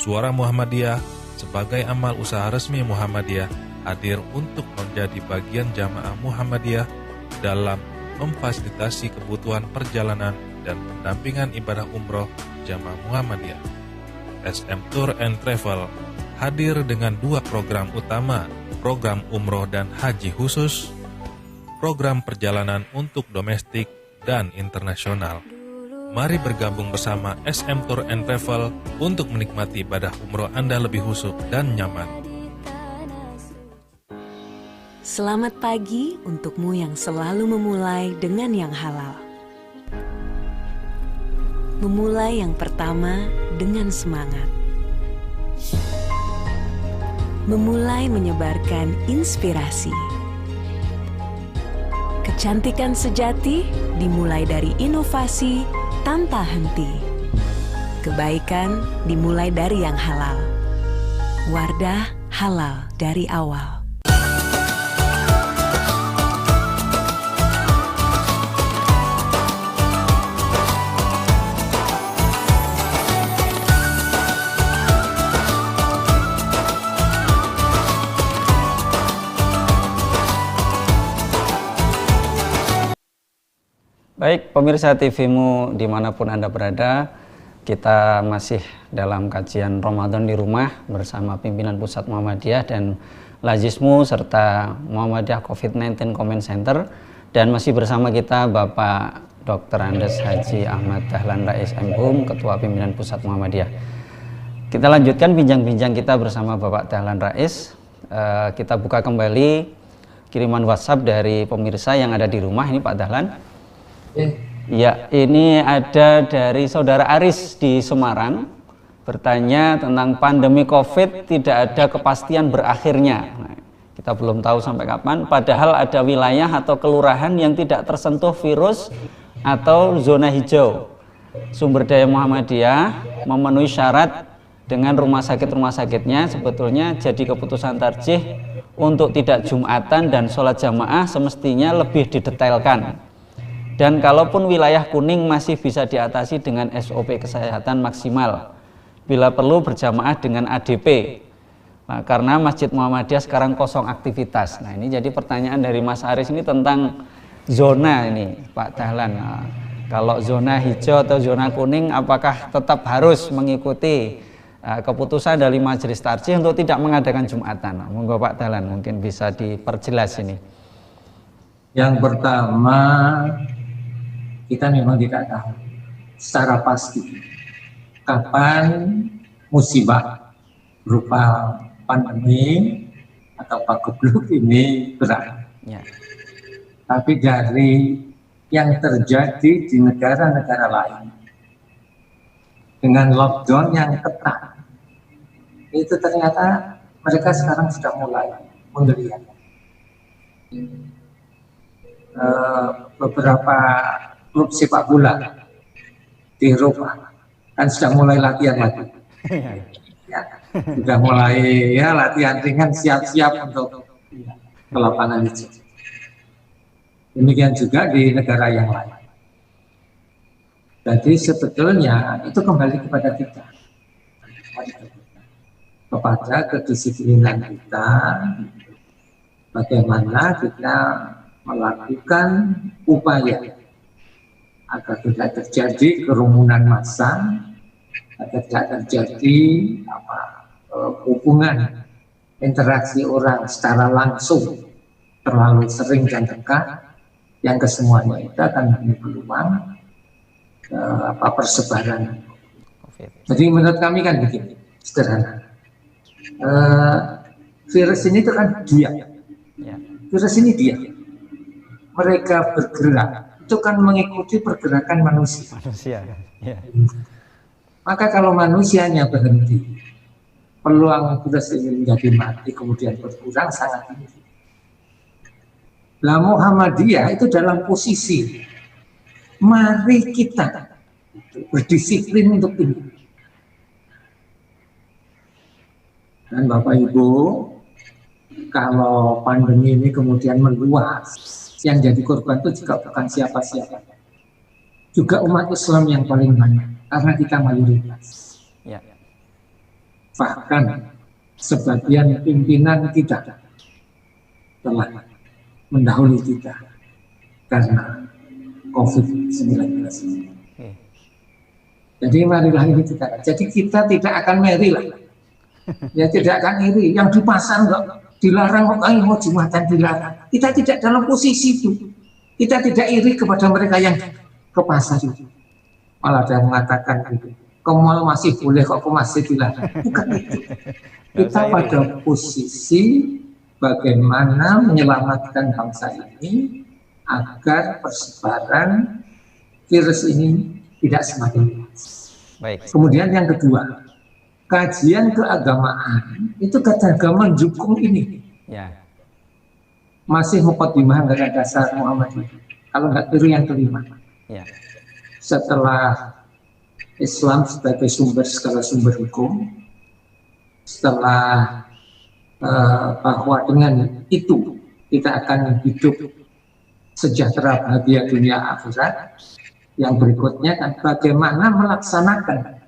Suara Muhammadiyah sebagai amal usaha resmi Muhammadiyah hadir untuk menjadi bagian jamaah Muhammadiyah dalam memfasilitasi kebutuhan perjalanan dan pendampingan ibadah umroh jamaah Muhammadiyah. SM Tour and Travel hadir dengan 2 program utama, program umroh dan haji khusus, program perjalanan untuk domestik dan internasional. Mari bergabung bersama SM Tour and Travel untuk menikmati ibadah umroh Anda lebih khusyuk dan nyaman. Selamat pagi untukmu yang selalu memulai dengan yang halal. Memulai yang pertama dengan semangat. Memulai menyebarkan inspirasi. Kecantikan sejati dimulai dari inovasi tanpa henti. Kebaikan dimulai dari yang halal. Wardah halal dari awal. Baik, pemirsa TV-mu dimanapun Anda berada, kita masih dalam kajian Ramadan di rumah bersama pimpinan Pusat Muhammadiyah dan Lazismu serta Muhammadiyah COVID-19 Comment Center, dan masih bersama kita Bapak Dr. Andes Haji Ahmad Dahlan Rais MHum, Ketua Pimpinan Pusat Muhammadiyah. Kita lanjutkan bincang-bincang kita bersama Bapak Dahlan Rais. Kita buka kembali kiriman WhatsApp dari pemirsa yang ada di rumah ini, Pak Dahlan. Ya, ini ada dari Saudara Aris di Semarang, bertanya tentang pandemi COVID, tidak ada kepastian berakhirnya. Nah, kita belum tahu sampai kapan, padahal ada wilayah atau kelurahan yang tidak tersentuh virus atau zona hijau. Sumber daya Muhammadiyah memenuhi syarat dengan rumah sakit-rumah-sakitnya, sebetulnya jadi keputusan tarjih untuk tidak Jumatan dan sholat jamaah semestinya lebih didetailkan. Dan kalaupun wilayah kuning masih bisa diatasi dengan SOP kesehatan maksimal, bila perlu berjamaah dengan ADP. Nah, karena Masjid Muhammadiyah sekarang kosong aktivitas. Nah, ini jadi pertanyaan dari Mas Aris ini tentang zona ini, Pak Dahlan. Nah, kalau zona hijau atau zona kuning, apakah tetap harus mengikuti keputusan dari Majelis Tarjih untuk tidak mengadakan Jumatan? Nah, monggo Pak Dahlan mungkin bisa diperjelas ini. Yang pertama, kita memang tidak tahu secara pasti kapan musibah berupa pandemi atau pagebluk ini berakhir. Ya. Tapi dari yang terjadi di negara-negara lain dengan lockdown yang ketat, itu ternyata mereka sekarang sudah mulai menggeliat. Beberapa klub sepak bola di Eropa kan sudah mulai latihan lagi, ya, sudah mulai ya latihan ringan, siap-siap untuk ke lapangan hijau. Demikian juga di negara yang lain. Jadi sebetulnya itu kembali kepada kita, kepada kedisiplinan kita bagaimana kita melakukan upaya agar tidak terjadi kerumunan massa, agar tidak terjadi hubungan interaksi orang secara langsung terlalu sering dan dekat, yang kesemuanya itu akan memberi peluang persebaran. Jadi menurut kami kan begini, sederhana. Virus ini itu kan diam. Virus ini diam. Mereka bergerak, itu kan mengikuti pergerakan manusia. Maka kalau manusianya berhenti, peluang virus ini menjadi mati kemudian berkurang sangat tinggi. Nah, Muhammadiyah itu dalam posisi, mari kita berdisiplin untuk ini. Dan Bapak Ibu, kalau pandemi ini kemudian meluas, yang jadi korban itu juga bukan siapa-siapa, juga umat Islam yang paling banyak, karena kita mayoritas. Bahkan sebagian pimpinan kita telah mendahului kita karena COVID-19. Jadi marilah ini kita. Jadi kita tidak akan meri lah. Ya tidak akan iri. Yang di pasar enggak dilarang kok, mau Jumatan dilarang. Kita tidak dalam posisi itu. Kita tidak iri kepada mereka yang ke pasar itu. Malah ada yang mengatakan itu, ke mall masih boleh kok masih dilarang. Bukan itu. Kita pada posisi bagaimana menyelamatkan bangsa ini agar persebaran virus ini tidak semakin luas. Kemudian yang kedua, kajian keagamaan itu kata mendukung ini. Masih muqaddimah nggak ada dasar Muhammadiyah. Kalau nggak keliru yang kelima. Setelah Islam sebagai segala sumber hukum, setelah bahwa dengan itu kita akan hidup sejahtera bahagia dunia akhirat, yang berikutnya kan bagaimana melaksanakan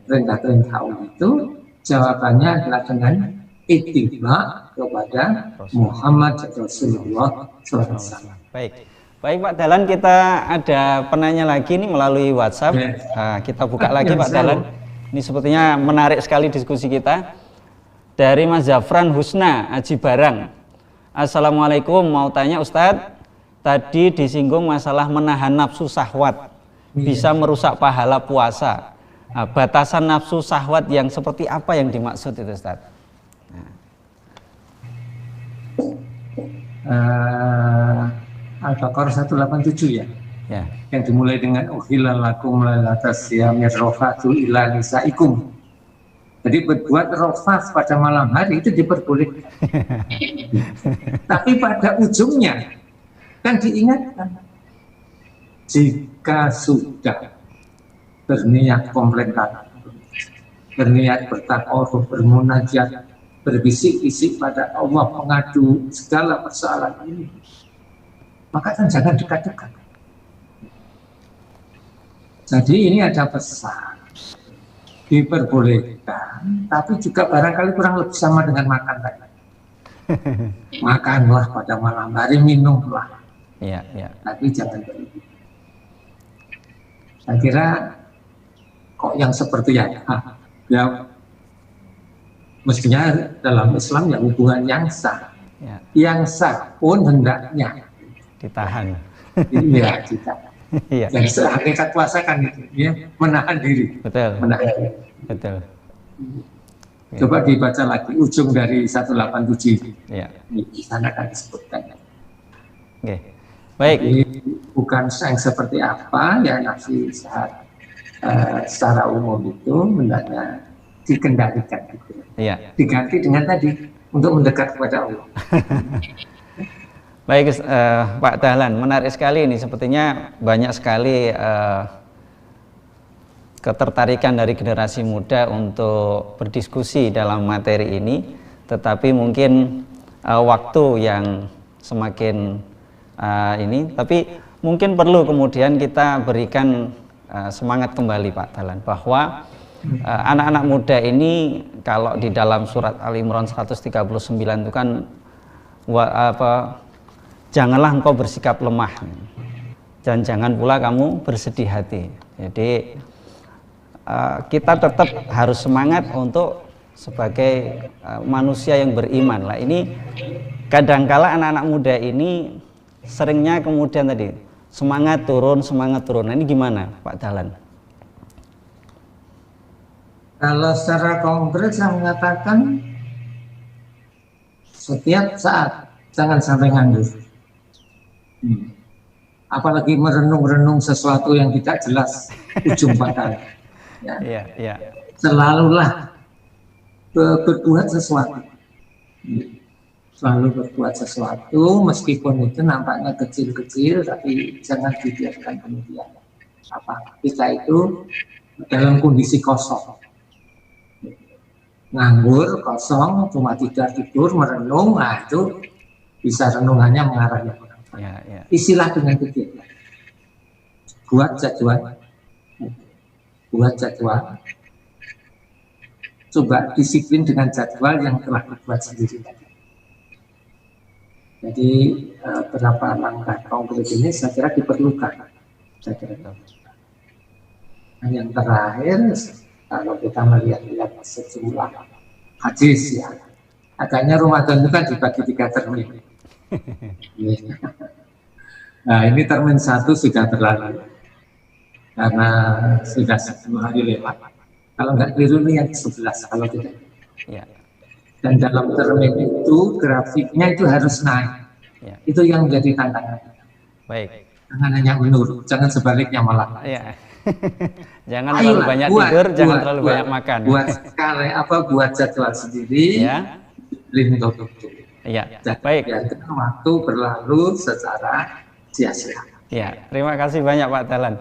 perintah-perintah Allah itu, jawabannya adalah dengan ittiba kepada Muhammad Rasulullah SAW. Baik Pak Dahlan, kita ada penanya lagi nih melalui WhatsApp. Kita buka lagi Pak Dahlan. Ini sepertinya menarik sekali diskusi kita. Dari Mas Zafran Husna Aji Barang. Assalamualaikum, mau tanya Ustadz, tadi disinggung masalah menahan nafsu syahwat bisa merusak pahala puasa. Batasan nafsu syahwat yang seperti apa yang dimaksud itu Ustadz? Al-Baqarah 187 ya? Yang dimulai dengan uhilal lakum lailatas siyamir rafatu ila nisaikum. Jadi berbuat rafas pada malam hari itu diperbolehkan. Tapi pada ujungnya kan diingatkan, jika sudah berniat kompletan, berniat bertakarub, bermunajat, berbisik-bisik pada Allah, mengadu segala persoalan ini, maka kan jangan dekat-dekat. Jadi ini ada pesan, diperbolehkan, tapi juga barangkali kurang lebih sama dengan makan tadi. Makanlah pada malam hari, minumlah. Tapi jangan berlebihan. Saya kira kok yang seperti ya mestinya dalam Islam ya hubungan yang sah. Yang sah pun hendaknya ditahan. Iya, ditahan. Dan hakikat puasa kan itu, ya, menahan diri. Menahan diri. Coba dibaca lagi ujung dari 187. Di sana kan disebutkan. Baik. Jadi, bukan yang seperti apa ya nafsu secara umum itu hendaknya dikendalikan gitu. Diganti dengan tadi untuk mendekat kepada Allah. Baik Pak Dahlan, menarik sekali ini. Sepertinya banyak sekali ketertarikan dari generasi muda untuk berdiskusi dalam materi ini. Tetapi mungkin waktu yang semakin tapi mungkin perlu kemudian kita berikan semangat kembali Pak Dahlan, bahwa anak-anak muda ini kalau di dalam surat Al Imran 139 itu kan janganlah engkau bersikap lemah dan jangan pula kamu bersedih hati. Jadi kita tetap harus semangat untuk sebagai manusia yang beriman lah. Ini kadangkala anak-anak muda ini seringnya kemudian tadi semangat turun. Nah, ini gimana Pak Dahlan? Kalau secara konkret saya mengatakan setiap saat jangan sampai nganggur. Apalagi merenung-renung sesuatu yang tidak jelas ujung pangkalnya. Ya. Selalulah berbuat sesuatu. Selalu berbuat sesuatu meskipun itu nampaknya kecil-kecil, tapi jangan dibiarkan kemudian kita itu dalam kondisi kosong, nganggur, kosong, cuma tidur, merenung. Nah itu bisa renungannya mengarah ke Isilah dengan kegiatan. Buat jadwal. Coba disiplin dengan jadwal yang telah dibuat sendiri. Jadi beberapa langkah konkret ini saya kira diperlukan. Dan yang terakhir, kalau kita melihat sejumlah hadis ya, agaknya Ramadan itu kan dibagi 3 termin. Nah ini termin 1 sudah berlalu karena sudah 10 hari lewat. Kalau nggak keliru ini yang 11 kalau tidak. Dan dalam termin itu grafiknya itu harus naik. Itu yang menjadi tantangan. Baik. Jangan hanya menurun, jangan sebaliknya malah. Jangan terlalu banyak tidur, jangan terlalu banyak makan. Buat jadwal sendiri. Lindung. Baik. Waktu berlalu secara sia-sia. Terima kasih banyak Pak Dahlan.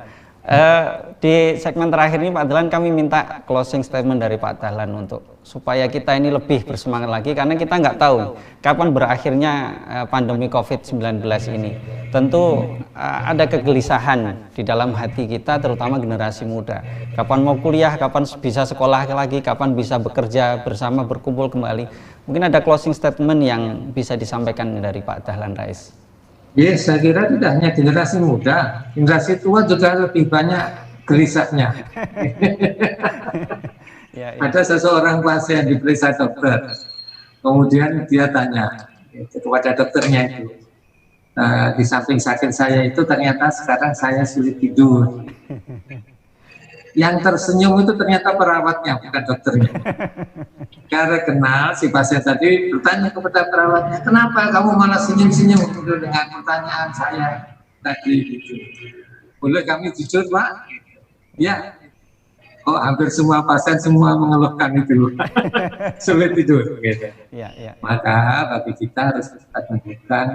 Di segmen terakhir ini Pak Dahlan kami minta closing statement dari Pak Dahlan untuk supaya kita ini lebih bersemangat lagi, karena kita nggak tahu kapan berakhirnya pandemi COVID-19 ini. Tentu ada kegelisahan di dalam hati kita, terutama generasi muda. Kapan mau kuliah, kapan bisa sekolah lagi, kapan bisa bekerja bersama, berkumpul kembali. Mungkin ada closing statement yang bisa disampaikan dari Pak Dahlan Rais. Saya kira tidak hanya generasi muda, generasi tua juga lebih banyak gelisahnya. Ada seseorang pasien diperiksa dokter, kemudian dia tanya kepada dokternya itu, di samping sakit saya itu ternyata sekarang saya sulit tidur. Yang tersenyum itu ternyata perawatnya, bukan dokternya. Karena kenal si pasien tadi bertanya kepada perawatnya, kenapa kamu malah senyum-senyum dengan pertanyaan saya tadi gitu. Boleh kami jujur Pak? Ya. Oh hampir semua pasien semua mengeluhkan itu. Sulit tidur. Gitu. Maka bagi kita harus menunjukkan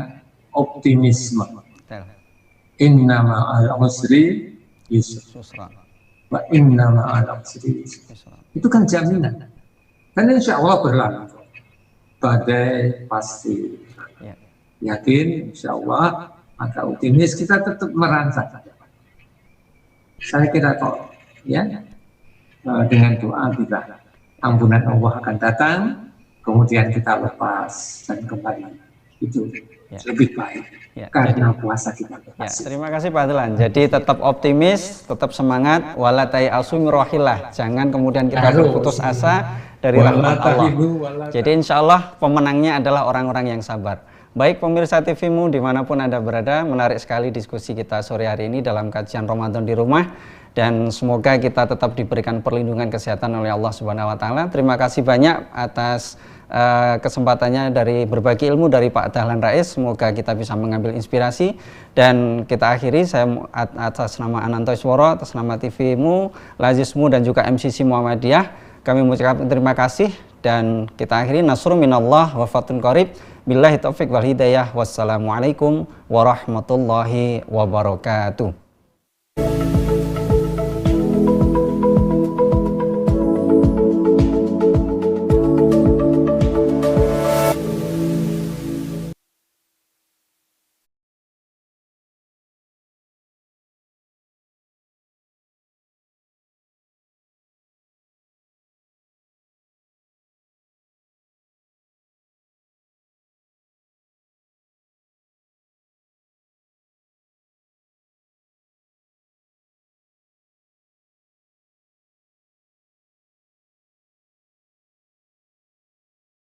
optimisme. Inna ma'al usri yusra. Wa inna ma'al usri yusra. Itu kan jaminan. Karena insya Allah berlalu. Badai pasti. Yakin insya Allah, maka optimis kita tetap merancang. Saya kira kok dengan doa kita ampunan Allah akan datang, kemudian kita lepas dan kembali. Itu lebih baik. Karena puasa kita berhasil. Terima kasih Pak Dahlan. Jadi tetap optimis, tetap semangat, wala ta'asu min rahillah. Jangan kemudian kita berputus asa dari rahmat Allah. Jadi insya Allah pemenangnya adalah orang-orang yang sabar. Baik pemirsa TVmu dimanapun Anda berada, menarik sekali diskusi kita sore hari ini dalam kajian Ramadan di rumah. Dan semoga kita tetap diberikan perlindungan kesehatan oleh Allah Subhanahu wa Ta'ala. Terima kasih banyak atas kesempatannya dari berbagi ilmu dari Pak Dahlan Rais. Semoga kita bisa mengambil inspirasi. Dan kita akhiri, saya atas nama Ananto Isworo, atas nama TVmu, Lazismu dan juga MCC Muhammadiyah, kami mengucapkan terima kasih. Dan kita akhiri, nasrun minallah wa fathun qarib. Billahi taufiq wal hidayah. Wassalamualaikum warahmatullahi wabarakatuh.